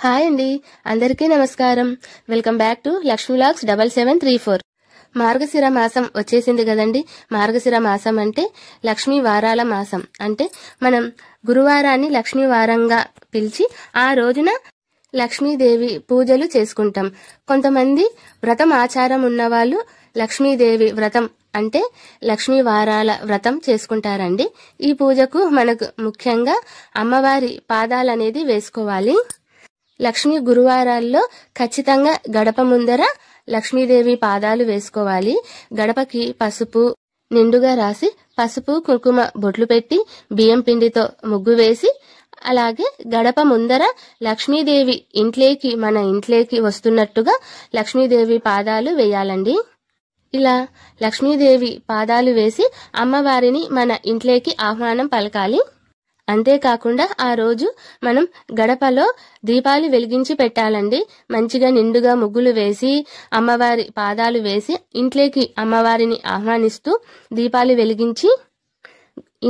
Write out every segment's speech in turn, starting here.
Hi అండి, అందరికీ నమస్కారం. Welcome back to Lakshmi vlogs 7734. మార్గశిర మాసం వచ్చేసింది కదండి. మార్గశిర మాసం అంటే లక్ష్మీ వారాల మాసం. అంటే మనం గురువారాన్ని లక్ష్మీ వారంగా పిలిచి ఆ రోజున లక్ష్మీదేవి పూజలు చేసుకుంటాం. కొంతమంది వ్రతం ఆచారం ఉన్నవాళ్ళు లక్ష్మీదేవి వ్రతం అంటే లక్ష్మీ వారాల వ్రతం చేసుకుంటారండి. ఈ పూజకు మనకు ముఖ్యంగా అమ్మవారి పాదాలనేది వేసుకోవాలి. లక్ష్మీ గురువారాల్లో ఖచ్చితంగా గడప ముందర లక్ష్మీదేవి పాదాలు వేసుకోవాలి. గడపకి పసుపు నిండుగా రాసి పసుపు కుంకుమ బొట్లు పెట్టి బియ్యం పిండితో ముగ్గు వేసి అలాగే గడప ముందర లక్ష్మీదేవి మన ఇంట్లోకి వస్తున్నట్టుగా లక్ష్మీదేవి పాదాలు వేయాలండి. ఇలా లక్ష్మీదేవి పాదాలు వేసి అమ్మవారిని మన ఇంట్లోకి ఆహ్వానం పలకాలి. అంతేకాకుండా ఆ రోజు మనం గడపలో దీపాలు వెలిగించి పెట్టాలండి. మంచిగా నిండుగా ముగ్గులు వేసి అమ్మవారి పాదాలు వేసి ఇంట్లోకి అమ్మవారిని ఆహ్వానిస్తూ దీపాలు వెలిగించి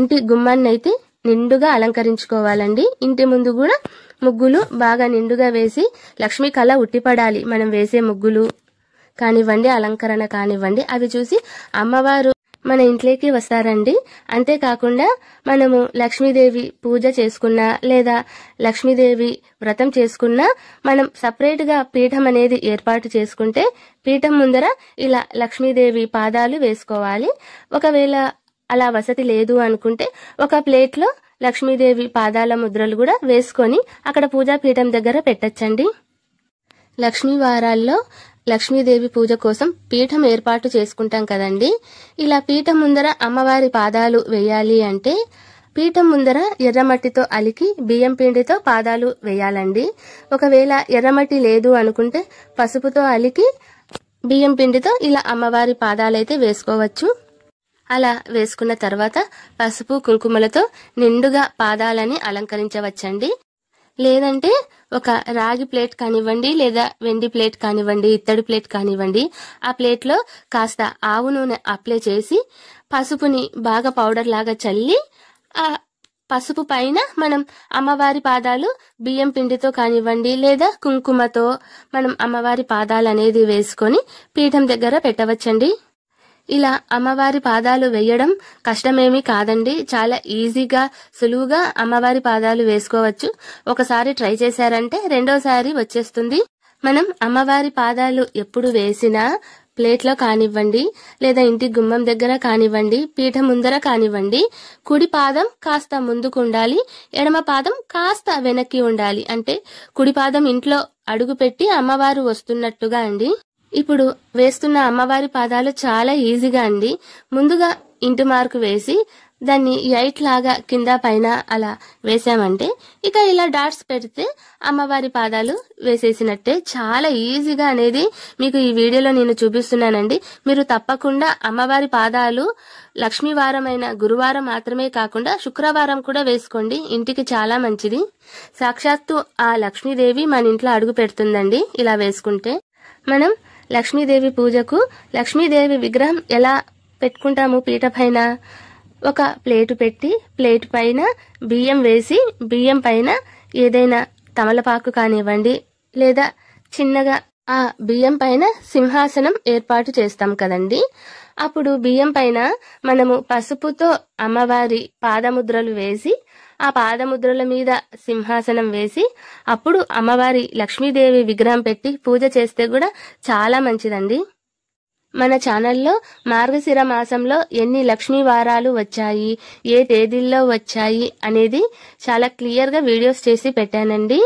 ఇంటి గుమ్మాన్నైతే నిండుగా అలంకరించుకోవాలండి. ఇంటి ముందు కూడా ముగ్గులు బాగా నిండుగా వేసి లక్ష్మీ కళ ఉట్టిపడాలి. మనం వేసే ముగ్గులు కానివ్వండి, అలంకరణ కానివ్వండి, అవి చూసి అమ్మవారు మన ఇంట్లోకి వస్తారండి. అంతేకాకుండా మనము లక్ష్మీదేవి పూజ చేసుకున్నా లేదా లక్ష్మీదేవి వ్రతం చేసుకున్నా మనం సపరేట్ గా పీఠం అనేది ఏర్పాటు చేసుకుంటే పీఠం ముందర ఇలా లక్ష్మీదేవి పాదాలు వేసుకోవాలి. ఒకవేళ అలా వసతి లేదు అనుకుంటే ఒక ప్లేట్ లో లక్ష్మీదేవి పాదాల ముద్రలు కూడా వేసుకొని అక్కడ పూజా పీఠం దగ్గర పెట్టచ్చండి. లక్ష్మీ వారాల్లో లక్ష్మీదేవి పూజ కోసం పీఠం ఏర్పాటు చేసుకుంటాం కదండి. ఇలా పీఠం ముందర అమ్మవారి పాదాలు వేయాలి అంటే పీఠం ముందర ఎర్రమట్టితో అలికి బియ్యం పిండితో పాదాలు వేయాలండి. ఒకవేళ ఎర్రమట్టి లేదు అనుకుంటే పసుపుతో అలికి బియ్యం పిండితో ఇలా అమ్మవారి పాదాలైతే వేసుకోవచ్చు. అలా వేసుకున్న తర్వాత పసుపు కుంకుమలతో నిండుగా పాదాలని అలంకరించవచ్చండి. లేదంటే ఒక రాగి ప్లేట్ కానివ్వండి లేదా వెండి ప్లేట్ కానివ్వండి, ఇత్తడి ప్లేట్ కానివ్వండి, ఆ ప్లేట్ లో కాస్త ఆవు నూనె అప్లై చేసి పసుపుని బాగా పౌడర్ లాగా చల్లి ఆ పసుపు పైన మనం అమ్మవారి పాదాలు బియ్యం పిండితో కానివ్వండి లేదా కుంకుమతో మనం అమ్మవారి పాదాలు అనేది వేసుకొని పీఠం దగ్గర పెట్టవచ్చండి. ఇలా అమ్మవారి పాదాలు వేయడం కష్టమేమీ కాదండి. చాలా ఈజీగా సులువుగా అమ్మవారి పాదాలు వేసుకోవచ్చు. ఒకసారి ట్రై చేశారంటే రెండోసారి వచ్చేస్తుంది. మనం అమ్మవారి పాదాలు ఎప్పుడు వేసినా ప్లేట్లో కానివ్వండి లేదా ఇంటి గుమ్మం దగ్గర కానివ్వండి, పీఠం ముందర కానివ్వండి, కుడి పాదం కాస్త ముందుకు ఉండాలి, ఎడమ పాదం కాస్త వెనక్కి ఉండాలి. అంటే కుడి పాదం ఇంట్లో అడుగు పెట్టి అమ్మవారు వస్తున్నట్టుగా అండి. ఇప్పుడు వేస్తున్న అమ్మవారి పాదాలు చాలా ఈజీగా అండి. ముందుగా ఇంటి మార్కు వేసి దాన్ని 8 లాగా కింద పైన అలా వేసామంటే ఇక ఇలా డాట్స్ పెడితే అమ్మవారి పాదాలు వేసేసినట్టే. చాలా ఈజీగా అనేది మీకు ఈ వీడియోలో నేను చూపిస్తున్నానండి. మీరు తప్పకుండా అమ్మవారి పాదాలు లక్ష్మీవారమైన గురువారం మాత్రమే కాకుండా శుక్రవారం కూడా వేసుకోండి. ఇంటికి చాలా మంచిది. సాక్షాత్తు ఆ లక్ష్మీదేవి మన ఇంట్లో అడుగు పెడుతుందండి ఇలా వేసుకుంటే. మనం లక్ష్మీదేవి పూజకు లక్ష్మీదేవి విగ్రహం ఎలా పెట్టుకుంటాము? పీట పైన ఒక ప్లేటు పెట్టి ప్లేట్ పైన బియ్యం వేసి బియ్యం పైన ఏదైనా తమలపాకు కానివ్వండి లేదా చిన్నగా ఆ బియ్యం పైన సింహాసనం ఏర్పాటు చేస్తాం కదండి. అప్పుడు బియ్యం పైన మనము పసుపుతో అమ్మవారి పాదముద్రలు వేసి ఆ పాదముద్రల మీద సింహాసనం వేసి అప్పుడు అమ్మవారి లక్ష్మీదేవి విగ్రహం పెట్టి పూజ చేస్తే కూడా చాలా మంచిదండి. మన ఛానల్లో మార్గశిర మాసంలో ఎన్ని లక్ష్మీ వారాలు వచ్చాయి, ఏ తేదీల్లో వచ్చాయి అనేది చాలా క్లియర్ గా వీడియోస్ చేసి పెట్టానండి.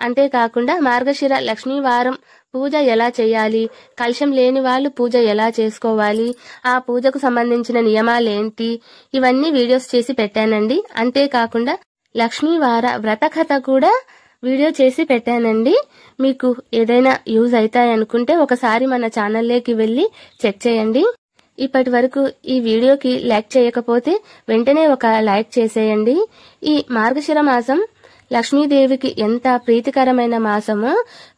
అంతేకాకుండా మార్గశిర లక్ష్మీ వారం పూజ ఎలా చేయాలి, కలశం లేని వాళ్ళు పూజ ఎలా చేసుకోవాలి, ఆ పూజకు సంబంధించిన నియమాలేంటి, ఇవన్నీ వీడియోస్ చేసి పెట్టానండి. అంతేకాకుండా లక్ష్మీవార వ్రత కథ కూడా వీడియో చేసి పెట్టానండి. మీకు ఏదైనా యూజ్ అవుతాయనుకుంటే ఒకసారి మన ఛానల్లోకి వెళ్ళి చెక్ చేయండి. ఇప్పటి వరకు ఈ వీడియోకి లైక్ చేయకపోతే వెంటనే ఒక లైక్ చేసేయండి. ఈ మార్గశిర మాసం లక్ష్మీదేవికి ఎంత ప్రీతికరమైన మాసమో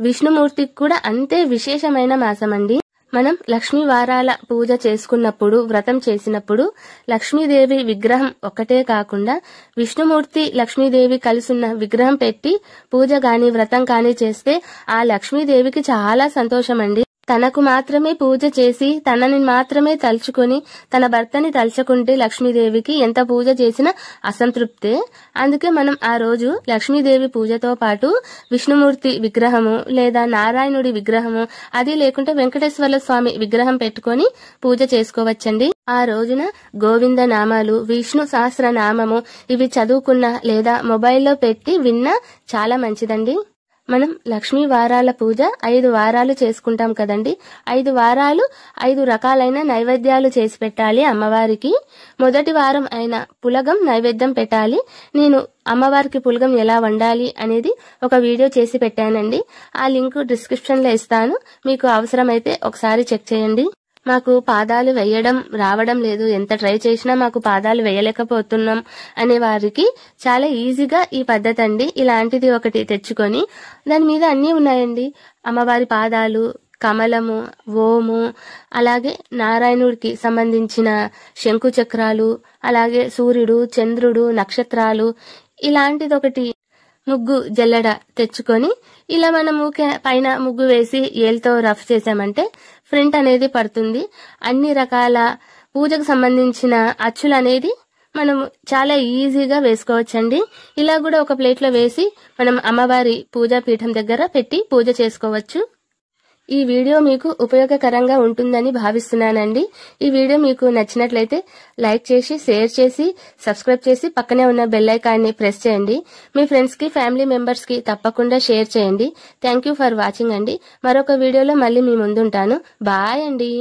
విష్ణుమూర్తికి కూడా అంతే విశేషమైన మాసం అండి. మనం లక్ష్మీ వారాల పూజ చేసుకున్నప్పుడు, వ్రతం చేసినప్పుడు లక్ష్మీదేవి విగ్రహం ఒక్కటే కాకుండా విష్ణుమూర్తి లక్ష్మీదేవి కలిసున్న విగ్రహం పెట్టి పూజ గాని వ్రతం కాని చేస్తే ఆ లక్ష్మీదేవికి చాలా సంతోషమండి. తనకు మాత్రమే పూజ చేసి తనని మాత్రమే తలుచుకొని తన భర్తని తలుచుకుంటే లక్ష్మీదేవికి ఎంత పూజ చేసినా అసంతృప్తే. అందుకే మనం ఆ రోజు లక్ష్మీదేవి పూజతో పాటు విష్ణుమూర్తి విగ్రహము లేదా నారాయణుడి విగ్రహము, అది లేకుంటే వెంకటేశ్వర స్వామి విగ్రహం పెట్టుకొని పూజ చేసుకోవచ్చండి. ఆ రోజున గోవింద నామాలు, విష్ణు సహస్రనామము ఇవి చదువుకున్నా లేదా మొబైల్లో పెట్టి విన్నా చాలా మంచిదండి. మనం లక్ష్మీ వారాల పూజ 5 వారాలు చేసుకుంటాం కదండి. 5 వారాలు 5 రకాలైన నైవేద్యాలు చేసి పెట్టాలి అమ్మవారికి. మొదటి వారం అయిన పులగం నైవేద్యం పెట్టాలి. నేను అమ్మవారికి పులగం ఎలా వండాలి అనేది ఒక వీడియో చేసి పెట్టానండి. ఆ లింక్ డిస్క్రిప్షన్ లో ఇస్తాను, మీకు అవసరమైతే ఒకసారి చెక్ చేయండి. మాకు పాదాలు వేయడం రావడం లేదు, ఎంత ట్రై చేసినా మాకు పాదాలు వేయలేకపోతున్నాం అనే వారికి చాలా ఈజీగా ఈ పద్ధతి అండి. ఇలాంటిది ఒకటి తెచ్చుకొని దాని మీద అన్నీ ఉన్నాయండి. అమ్మవారి పాదాలు, కమలము, ఓము, అలాగే నారాయణుడికి సంబంధించిన శంకు చక్రాలు, అలాగే సూర్యుడు, చంద్రుడు, నక్షత్రాలు, ఇలాంటిది ఒకటి ముగ్గు జల్లెడ తెచ్చుకొని ఇలా మనము పైన ముగ్గు వేసి ఏలుతో రఫ్ చేసామంటే ప్రింట్ అనేది పడుతుంది. అన్ని రకాల పూజకు సంబంధించిన అచ్చులు అనేది మనం చాలా ఈజీగా వేసుకోవచ్చండి. ఇలా కూడా ఒక ప్లేట్లో వేసి మనం అమ్మవారి పూజా పీఠం దగ్గర పెట్టి పూజ చేసుకోవచ్చు. ఈ వీడియో మీకు ఉపయోగకరంగా ఉంటుందని భావిస్తున్నానండి. ఈ వీడియో మీకు నచ్చినట్లయితే లైక్ చేసి, షేర్ చేసి, సబ్స్క్రైబ్ చేసి పక్కనే ఉన్న బెల్ ఐకాన్ని ప్రెస్ చేయండి. మీ ఫ్రెండ్స్ కి, ఫ్యామిలీ మెంబర్స్ కి తప్పకుండా షేర్ చేయండి. థ్యాంక్ యూ ఫర్ వాచింగ్ అండి. మరొక వీడియోలో మళ్ళీ మీ ముందుంటాను. బాయ్ అండి.